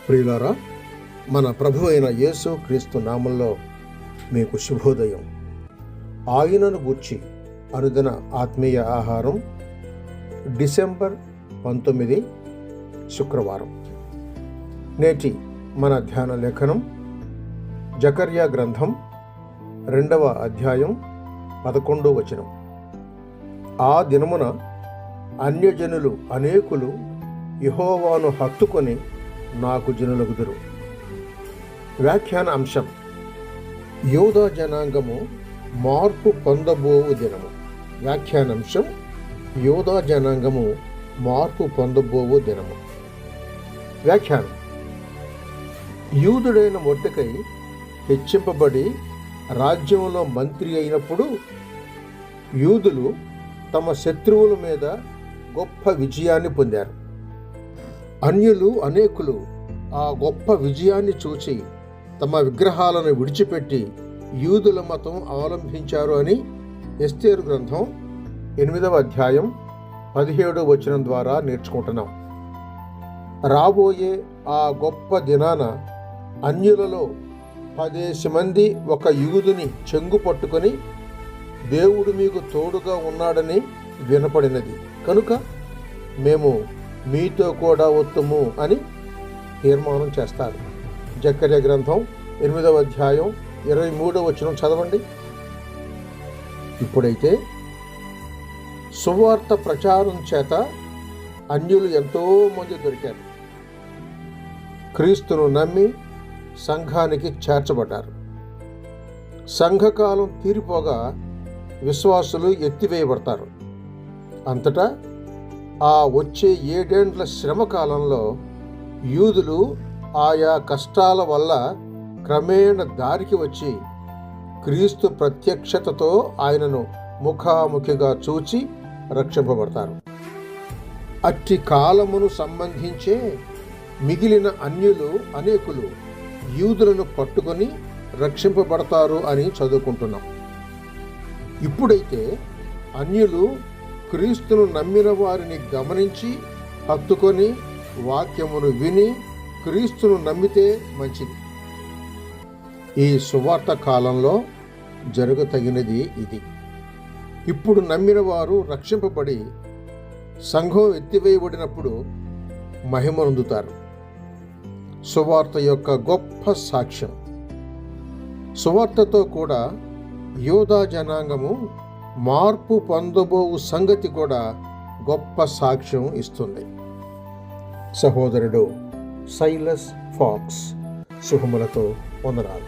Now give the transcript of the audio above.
ప్రియులారా, మన ప్రభు అయిన యేసు క్రీస్తు నామంలో మీకు శుభోదయం. ఆయనను గూర్చి అనుదిన ఆత్మీయ ఆహారం, డిసెంబర్ 19 శుక్రవారం. నేటి మన ధ్యాన లేఖనం జకర్యా గ్రంథం 2వ అధ్యాయం 11వ వచనం. ఆ దినమున అన్యజనులు అనేకులు యెహోవాను హత్తుకొని నాకు జనులగుదురు. వ్యాఖ్యాన అంశం: యూదా జనాంగము మార్పు పొందబోవు దినము. వ్యాఖ్యానాంశం: యూదా జనాంగము మార్పు పొందబోవు దినము. వ్యాఖ్యానం: యూదుడైన మొర్దెకై హెచ్చింపబడి రాజ్యంలో మంత్రి అయినప్పుడు యూదులు తమ శత్రువుల మీద గొప్ప విజయాన్ని పొందారు. అన్యులు అనేకులు ఆ గొప్ప విజయాన్ని చూచి తమ విగ్రహాలను విడిచిపెట్టి యూదుల మతం అవలంబించారు అని ఎస్తేరు గ్రంథం 8వ అధ్యాయం 17వ వచనం ద్వారా నేర్చుకుంటున్నాం. రాబోయే ఆ గొప్ప దినాన అన్యులలో 10 మంది ఒక యూదుని చెంగు పట్టుకొని దేవుడు మీకు తోడుగా ఉన్నాడని వినపడినది కనుక మేము మీతో కూడా వత్తుము అని తీర్మానం చేస్తారు. జకర్యా గ్రంథం 8వ అధ్యాయం 23వ వచనం చదవండి. ఇప్పుడైతే సువార్త ప్రచారం చేత అన్యులు ఎంతో మంది దొరికారు. క్రీస్తును నమ్మి సంఘానికి చేర్చబడ్డారు. సంఘకాలం తీరిపోగా విశ్వాసులు ఎత్తివేయబడతారు. అంతటా ఆ వచ్చే 7 ఏండ్ల శ్రమ కాలంలో యూదులు ఆయా కష్టాల వల్ల క్రమేణ దారికి వచ్చి క్రీస్తు ప్రత్యక్షతతో ఆయనను ముఖాముఖిగా చూచి రక్షింపబడతారు. అట్టి కాలమును సంబంధించే మిగిలిన అన్యులు అనేకులు యూదులను పట్టుకొని రక్షింపబడతారు అని చదువుకుంటున్నాం. ఇప్పుడైతే అన్యులు క్రీస్తును నమ్మిన వారిని గమనించి హత్తుకొని వాక్యమును విని క్రీస్తును నమ్మితే మంచిది. ఈ సువార్త కాలంలో జరగతగినది ఇది. ఇప్పుడు నమ్మిన వారు రక్షింపబడి సంఘం ఎత్తివేయబడినప్పుడు మహిమనొందుతారు. సువార్త యొక్క గొప్ప సాక్ష్యం. సువార్తతో కూడా యూదా జనాంగము మార్పు పొందబోవు సంగతి కూడా గొప్ప సాక్ష్యం ఇస్తుంది. సహోదరుడు సైలస్ ఫాక్స్ శుభములతో వందనాలు.